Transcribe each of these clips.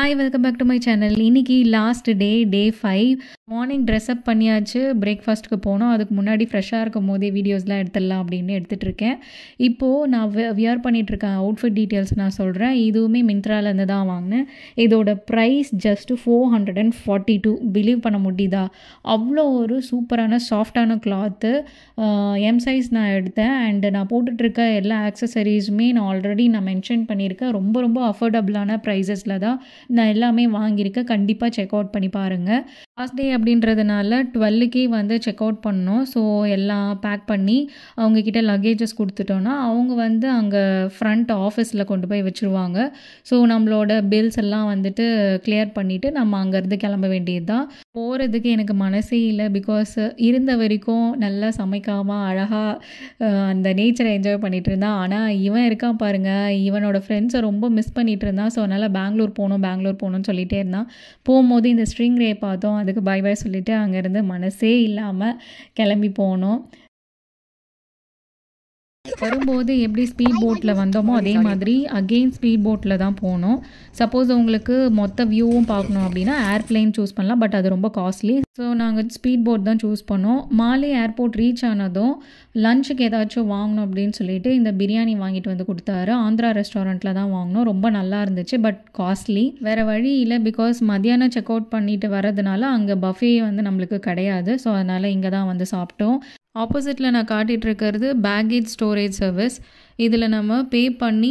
Hi welcome back to my channel. இன்னைக்கு last day 5. Morning dress up பண்ணியாச்சு, பிரேக்ஃபாஸ்ட்டுக்கு போனோம். அதுக்கு முன்னாடி ஃப்ரெஷ்ஷாக இருக்கும் போதே வீடியோஸ்லாம் எடுத்துடலாம் அப்படின்னு எடுத்துகிட்ருக்கேன். இப்போது நான் வியர் பண்ணிகிட்ருக்கேன் அவுட்ஃபிட் டீட்டெயில்ஸ் நான் சொல்கிறேன். இதுவுமே மிந்த்ராலேருந்து தான் வாங்கினேன். இதோட ப்ரைஸ் ஜஸ்ட்டு 442. பிலீவ் பண்ண முடியுதா? அவ்வளோ ஒரு சூப்பரான சாஃப்டான கிளாத்து. எம் சைஸ் நான் எடுத்தேன். அண்டு நான் போட்டுட்ருக்க எல்லா ஆக்சசரிஸுமே நான் ஆல்ரெடி மென்ஷன் பண்ணியிருக்கேன். ரொம்ப ரொம்ப அஃபோர்டபுளான ப்ரைஸஸில் தான் நான் எல்லாமே வாங்கியிருக்கேன். கண்டிப்பாக செக் அவுட் பண்ணி பாருங்கள். லாஸ்ட் டே அப்படின்றதுனால 12க்கே வந்து செக் அவுட் பண்ணோம். ஸோ எல்லாம் பேக் பண்ணி அவங்கக்கிட்ட லக்கேஜஸ் கொடுத்துட்டோன்னா அவங்க வந்து அங்கே ஃப்ரண்ட் ஆஃபீஸில் கொண்டு போய் வச்சுருவாங்க. ஸோ நம்மளோட பில்ஸ் எல்லாம் வந்துட்டு கிளியர் பண்ணிவிட்டு நம்ம அங்கேருந்து கிளம்ப வேண்டியது தான். போகிறதுக்கு எனக்கு மனசே இல்லை. பிகாஸ் இருந்த வரைக்கும் நல்லா சமைக்காமல் அழகாக அந்த நேச்சரை என்ஜாய் பண்ணிகிட்டு இருந்தான். ஆனால் இவன் இருக்கான் பாருங்கள், இவனோட ஃப்ரெண்ட்ஸை ரொம்ப மிஸ் பண்ணிகிட்டு இருந்தான். ஸோ அதனால் பெங்களூர் போகணும்னு சொல்லிகிட்டே இருந்தான். போகும்போது இந்த ஸ்ட்ரிங் ரே பார்த்தோம். அதுக்கு பை பை சொல்லிவிட்டு அங்கேருந்து மனசே இல்லாமல் கிளம்பி போனோம். வரும்போது எப்படி ஸ்பீட் போட்டில் வந்தோமோ அதே மாதிரி அகெயின் ஸ்பீட் போட்டில் தான் போனோம். சப்போஸ் உங்களுக்கு மொத்த வியூவும் பார்க்கணும் அப்படின்னா ஏர்ப்ளைன் சூஸ் பண்ணலாம். பட் அது ரொம்ப காஸ்ட்லி. ஸோ நாங்கள் ஸ்பீட் போட் தான் சூஸ் பண்ணோம். மாலே ஏர்போர்ட் ரீச் ஆனதும் லஞ்சுக்கு ஏதாச்சும் வாங்கணும் அப்படின்னு சொல்லிட்டு இந்த பிரியாணி வாங்கிட்டு வந்து கொடுத்தாரு. ஆந்திரா ரெஸ்டாரண்ட்டில் தான் வாங்கினோம். ரொம்ப நல்லா இருந்துச்சு, பட் காஸ்ட்லி. வேறு வழி இல்லை. பிகாஸ் மத்தியானம் செக் அவுட் பண்ணிட்டு வரதுனால அங்கே பஃபே வந்து நம்மளுக்கு கிடையாது. ஸோ அதனால் இங்கே தான் வந்து சாப்பிட்டோம். ஆப்போசிட்டில் நான் காட்டிகிட்ருக்கிறது பேக்கேஜ் ஸ்டோரேஜ் சர்வீஸ். இதில் நம்ம பே பண்ணி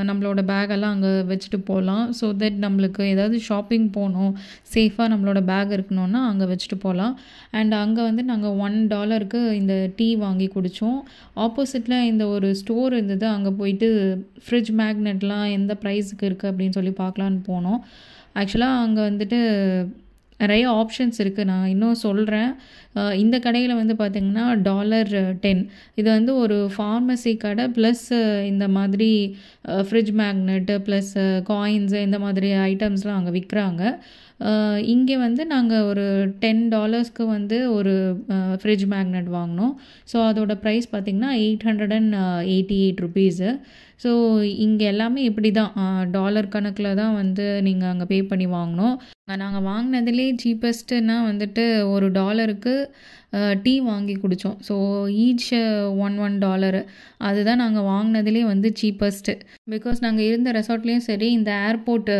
நம்மளோட பேக்கெல்லாம் அங்கே வச்சுட்டு போகலாம். ஸோ தட் நம்மளுக்கு ஏதாவது ஷாப்பிங் போகணும், சேஃபாக நம்மளோட பேக் இருக்கணும்னா அங்கே வச்சுட்டு போகலாம். அண்ட் அங்கே வந்து நாங்கள் $1 இந்த டீ வாங்கி குடித்தோம். ஆப்போசிட்டில் இந்த ஒரு ஸ்டோர் இருந்தது. அங்கே போயிட்டு ஃப்ரிட்ஜ் மேக்னெட்லாம் எந்த ப்ரைஸுக்கு இருக்குது அப்படின்னு சொல்லி பார்க்கலான்னு போனோம். ஆக்சுவலாக அங்கே வந்துட்டு நிறைய ஆப்ஷன்ஸ் இருக்குது. நான் இன்னும் சொல்கிறேன். இந்த கடையில் வந்து பார்த்திங்கன்னா $10. இது வந்து ஒரு ஃபார்மசி கடை ப்ளஸ் இந்த மாதிரி ஃப்ரிட்ஜ் மேக்னெட்டு ப்ளஸ் காயின்ஸு இந்த மாதிரி ஐட்டம்ஸ்லாம் அங்கே விற்கிறாங்க. இங்கே வந்து நாங்கள் ஒரு $10 வந்து ஒரு ஃப்ரிட்ஜ் மேக்னெட் வாங்கினோம். ஸோ அதோட ப்ரைஸ் பார்த்திங்கன்னா $888. ஸோ இங்கே எல்லாமே இப்படி தான் டாலர் கணக்கில் தான் வந்து நீங்கள் அங்கே பே பண்ணி வாங்கணும். நாங்கள் வாங்கினதுலே சீப்பஸ்ட்டுன்னா வந்துட்டு $1 டீ வாங்கி குடித்தோம். ஸோ ஈச் $1 அதுதான் நாங்கள் வாங்கினதுலே வந்து சீப்பஸ்ட்டு. பிகாஸ் நாங்கள் இருந்த ரெசார்ட்லேயும் சரி, இந்த ஏர்போர்ட்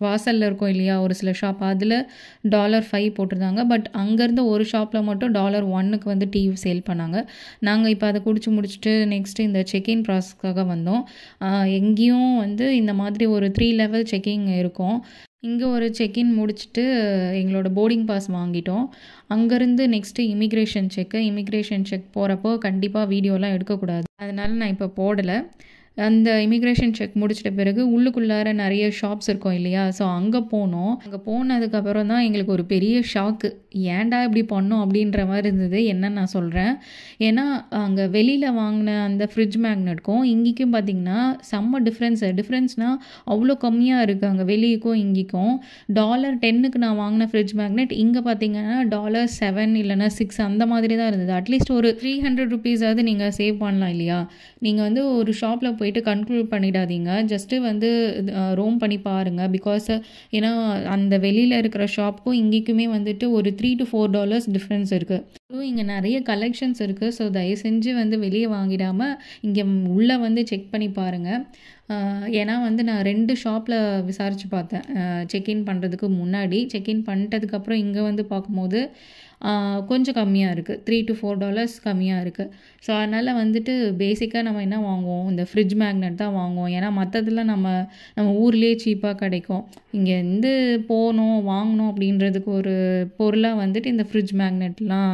வாசலில் இருக்கும் இல்லையா ஒரு சில ஷாப், அதில் $5 போட்டிருந்தாங்க. பட் அங்கேருந்து ஒரு ஷாப்பில் மட்டும் $1க்கு வந்து டீ சேல் பண்ணாங்க. நாங்கள் இப்போ அதை குடிச்சு முடிச்சுட்டு நெக்ஸ்ட்டு இந்த செக்இன் ப்ராசஸ்க்காக வந்தோம். எங்கேயும் வந்து இந்த மாதிரி ஒரு 3 லெவல் செக்கிங் இருக்கும். இங்கே ஒரு செக்இன் முடிச்சுட்டு எங்களோட போர்டிங் பாஸ் வாங்கிட்டோம். அங்கேருந்து நெக்ஸ்ட்டு இமிக்ரேஷன் செக் போகிறப்போ கண்டிப்பாக வீடியோலாம் எடுக்கக்கூடாது. அதனால் நான் இப்போ போடலை. அந்த இமிக்ரேஷன் செக் முடிச்சிட்ட பிறகு உள்ளுக்குள்ளார நிறைய ஷாப்ஸ் இருக்கும் இல்லையா? ஸோ அங்கே போனோம். அங்கே போனதுக்கப்புறம் தான் எங்களுக்கு ஒரு பெரிய ஷாக்கு. ஏன்டா இப்படி பண்ணோம் அப்படின்ற மாதிரி இருந்தது. என்னன்னு நான் சொல்கிறேன். ஏன்னா அங்கே வெளியில் வாங்கின அந்த ஃப்ரிட்ஜ் மேக்னெட்க்கும் இங்கேக்கும் பார்த்திங்கன்னா செம்ம டிஃப்ரென்ஸ்னால் அவ்வளோ கம்மியாக இருக்குது அங்கே வெளியேக்கும் இங்கேக்கும். $10க்கு நான் வாங்கின ஃப்ரிட்ஜ் மேக்னெட் இங்கே பார்த்திங்கன்னா $7 இல்லைனா $6 அந்த மாதிரி தான் இருந்தது. அட்லீஸ்ட் ஒரு $300 நீங்கள் சேவ் பண்ணலாம் இல்லையா? நீங்கள் வந்து ஒரு ஷாப்பில் போயிட்டு கன்க்ளூட் பண்ணிடாதீங்க. ஜஸ்ட்டு வந்து ரோம் பண்ணி பாருங்கள். பிகாஸ் ஏன்னா அந்த வெளியில் இருக்கிற ஷாப்புக்கும் இங்கேக்குமே வந்துட்டு ஒரு $3 to $4 டிஃப்ரென்ஸ் இருக்குது. ஸோ இங்கே நிறைய கலெக்ஷன்ஸ் இருக்குது. ஸோ தயவு செஞ்சு வந்து வெளியே வாங்கிடாமல் இங்கே உள்ளே வந்து செக் பண்ணி பாருங்கள். ஏன்னா வந்து நான் 2 ஷாப்பில் விசாரித்து பார்த்தேன் செக்இன் பண்ணுறதுக்கு முன்னாடி. செக்இன் பண்ணிட்டதுக்கப்புறம் இங்கே வந்து பார்க்கும்போது கொஞ்சம் கம்மியாக இருக்குது. $3 to $4 கம்மியாக இருக்குது. ஸோ அதனால் வந்துட்டு பேசிக்காக நம்ம என்ன வாங்குவோம், இந்த ஃப்ரிட்ஜ் மேக்னெட் தான் வாங்குவோம். ஏன்னா மற்றதெல்லாம் நம்ம ஊர்லேயே சீப்பாக கிடைக்கும். இங்கேருந்து வாங்கணும் அப்படின்றதுக்கு ஒரு பொருளாக வந்துட்டு இந்த ஃப்ரிட்ஜ் மேக்னெட்லாம்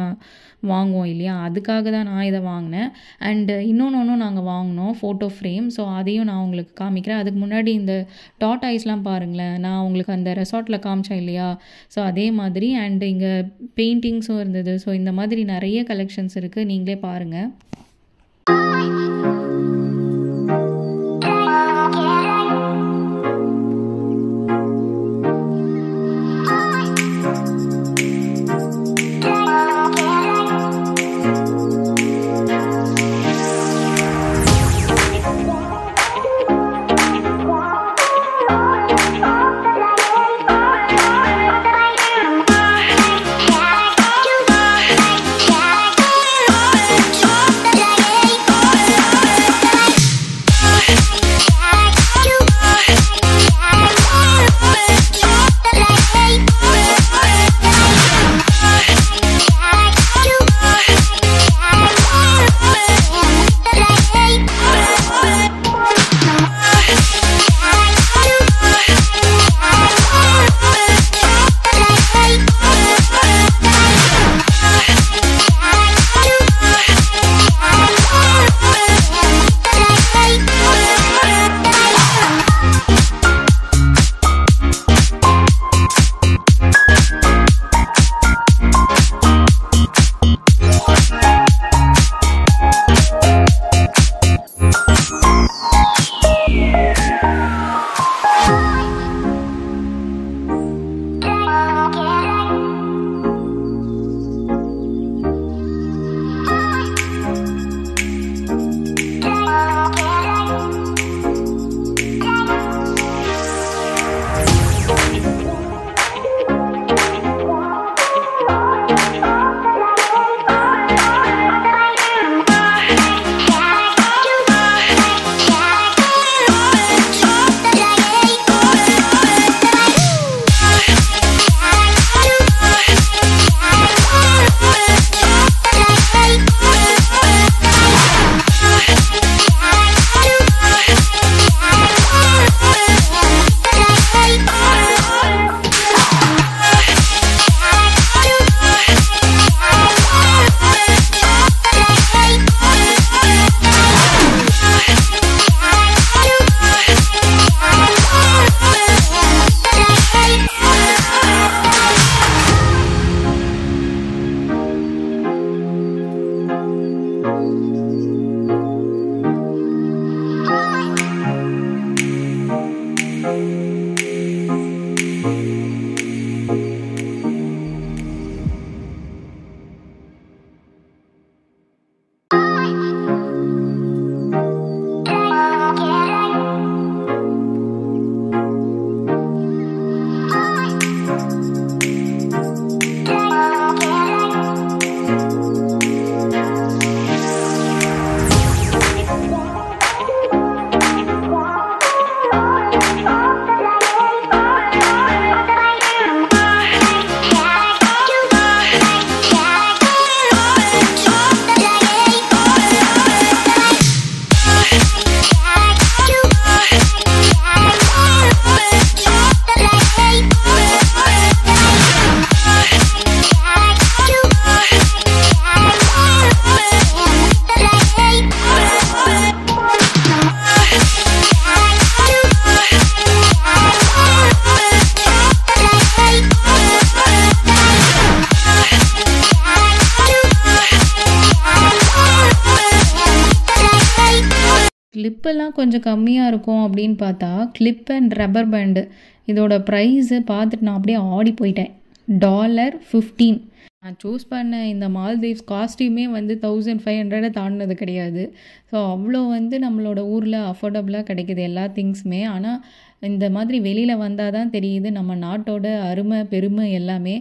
வாங்குவோம் இல்லையா? அதுக்காக தான் நான் இதை வாங்கினேன். அண்டு இன்னொன்று நாங்கள் வாங்கினோம் ஃபோட்டோ ஃப்ரேம். ஸோ அதையும் நான் உங்களுக்கு காமிக்கிறேன். அதுக்கு முன்னாடி இந்த டாட்டாய்ஸ்லாம் பாருங்களேன். நான் உங்களுக்கு அந்த ரெசார்ட்டில் காமிச்சேன் இல்லையா? ஸோ அதே மாதிரி அண்டு இங்கே பெயிண்டிங்ஸும் இருந்தது. ஸோ இந்த மாதிரி நிறைய கலெக்ஷன்ஸ் இருக்குது. நீங்களே பாருங்கள். கிளிப்பெல்லாம் கொஞ்சம் கம்மியாக இருக்கும் அப்படின்னு பார்த்தா கிளிப் அண்ட் ரப்பர் பேண்டு இதோட ப்ரைஸு பார்த்துட்டு நான் அப்படியே ஆடி போயிட்டேன். $15. நான் சூஸ் பண்ண இந்த மால்தீவ்ஸ் காஸ்ட்யூமே வந்து 1500 தாண்டினது கிடையாது. ஸோ அவ்வளோ வந்து நம்மளோட ஊரில் அஃபோர்டபுளாக கிடைக்கிது எல்லா திங்ஸுமே. ஆனால் இந்த மாதிரி வெளியில் வந்தால் தான் தெரியுது நம்ம நாட்டோட அருமை பெருமை எல்லாமே.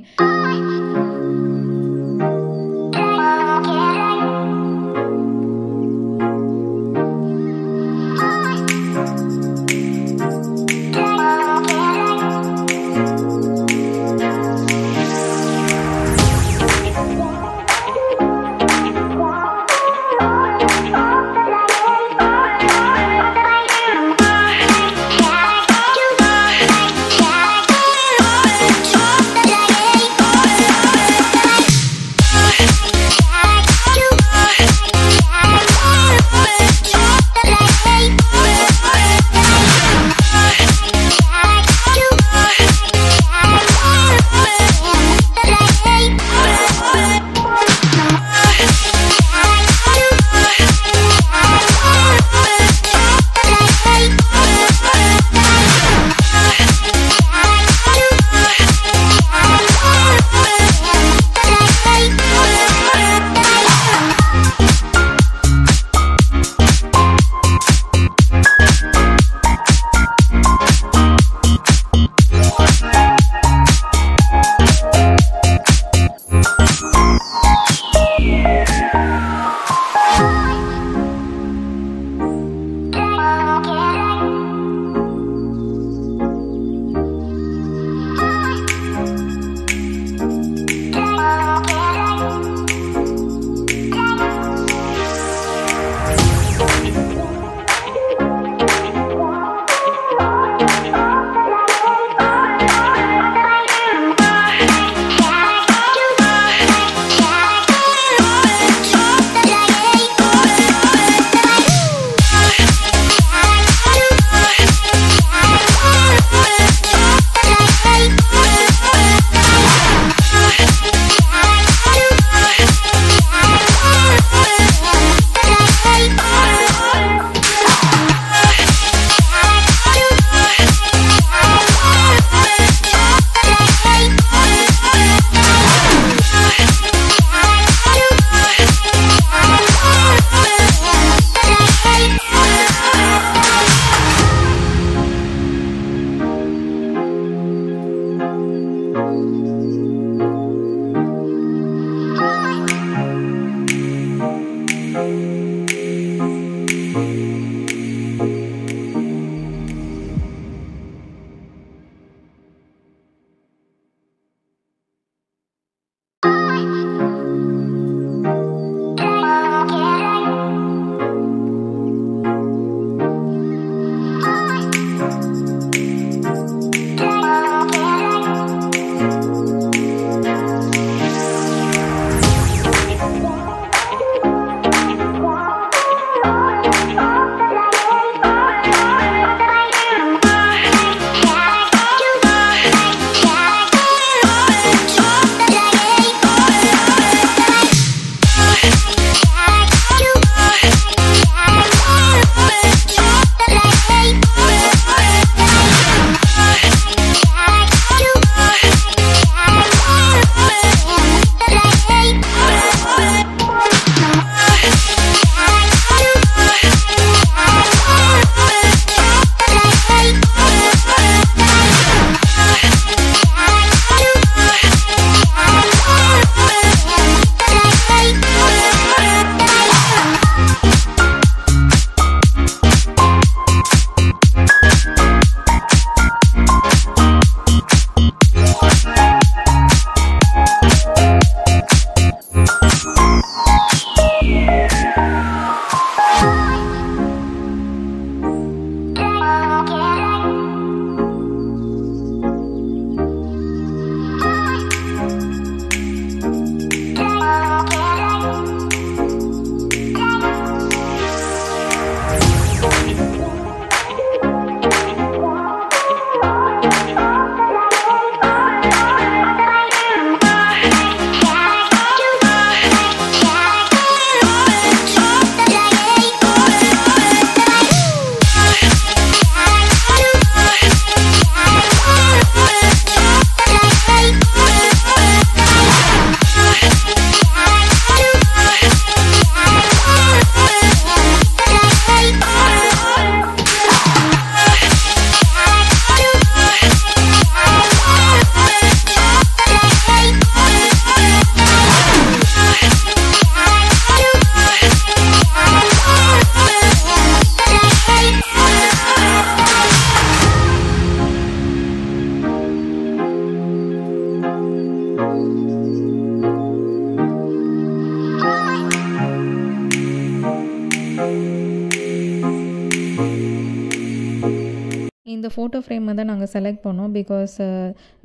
இந்த ஃபோட்டோ ஃப்ரேமை தான் நாங்கள் செலக்ட் பண்ணோம். பிகாஸ்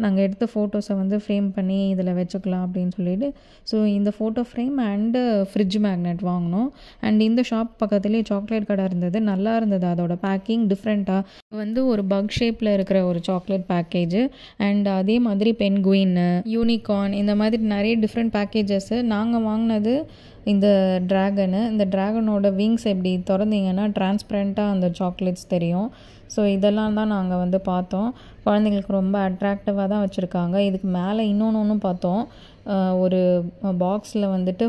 நாங்கள் எடுத்த ஃபோட்டோஸை வந்து ஃப்ரேம் பண்ணி இதில் வச்சுக்கலாம் அப்படின்னு சொல்லிட்டு. ஸோ இந்த photo frame and fridge magnet வாங்கினோம். அண்ட் இந்த ஷாப் பக்கத்துலேயே சாக்லேட் கடை இருந்தது. நல்லா இருந்தது அதோட பேக்கிங் டிஃப்ரெண்ட்டாக வந்து ஒரு பக் ஷேப்பில் இருக்கிற ஒரு சாக்லேட் பேக்கேஜு. அண்ட் அதே மாதிரி பென்குயின், யூனிகார்ன் இந்த மாதிரி நிறைய டிஃப்ரெண்ட் பேக்கேஜஸ்ஸு. நாங்கள் வாங்கினது இந்த ட்ராகனு. இந்த ட்ராகனோட விங்ஸ் எப்படி திறந்தீங்கன்னா டிரான்ஸ்பரண்ட்டாக அந்த சாக்லேட்ஸ் தெரியும். ஸோ இதெல்லாம் தான் நாங்கள் வந்து பார்த்தோம். குழந்தைங்களுக்கு ரொம்ப அட்ராக்டிவாக தான் வச்சுருக்காங்க. இதுக்கு மேலே இன்னொன்று பார்த்தோம். ஒரு பாக்ஸில் வந்துட்டு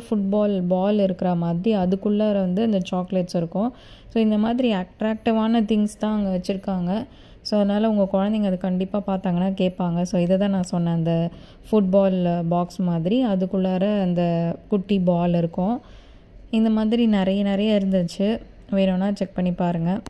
பால் இருக்கிற மாதிரி அதுக்குள்ளே வந்து இந்த சாக்லேட்ஸ் இருக்கும். ஸோ இந்த மாதிரி அட்ராக்டிவான திங்ஸ் தான் அங்கே வச்சுருக்காங்க. ஸோ அதனால் உங்கள் குழந்தைங்க அது கண்டிப்பாக பார்த்தாங்கன்னா கேட்பாங்க. ஸோ இதை தான் நான் சொன்னேன், அந்த ஃபுட்பால் பாக்ஸ் மாதிரி அதுக்குள்ளார அந்த குட்டி பால் இருக்கும். இந்த மாதிரி நிறைய இருந்துச்சு. வேணும்னா செக் பண்ணி பாருங்கள்.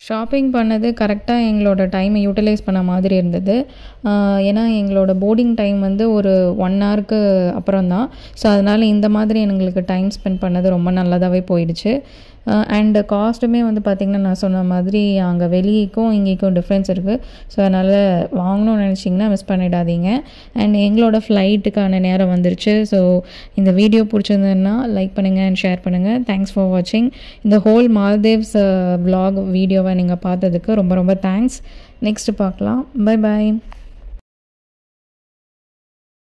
ஷாப்பிங் பண்ணது கரெக்டாக எங்களோட டைமை யூட்டிலைஸ் பண்ண மாதிரி இருந்தது. ஏன்னா எங்களோட போர்டிங் டைம் வந்து ஒரு 1 ஹவருக்கு அப்புறம் தான். ஸோ அதனால் இந்த மாதிரி எங்களுக்கு டைம் ஸ்பெண்ட் பண்ணது ரொம்ப நல்லதாகவே போயிடுச்சு. அண்ட் காஸ்ட்டுமே வந்து பார்த்திங்கன்னா நான் சொன்ன மாதிரி அங்கே வெளியேக்கும் இங்கேக்கும் டிஃப்ரென்ஸ் இருக்குது. ஸோ அதனால் வாங்கணும்னு நினச்சிங்கன்னா மிஸ் பண்ணிடாதீங்க. அண்ட் எங்களோட ஃப்ளைட்டுக்கான நேரம் வந்துருச்சு. ஸோ இந்த வீடியோ பிடிச்சிருந்ததுன்னா லைக் பண்ணுங்கள் அண்ட் ஷேர் பண்ணுங்கள். தேங்க்ஸ் ஃபார் வாட்சிங். இந்த ஹோல் மால்தீவ்ஸ் vlog வீடியோவை நீங்கள் பார்த்ததுக்கு ரொம்ப தேங்க்ஸ். நெக்ஸ்ட்டு பார்க்கலாம். பை.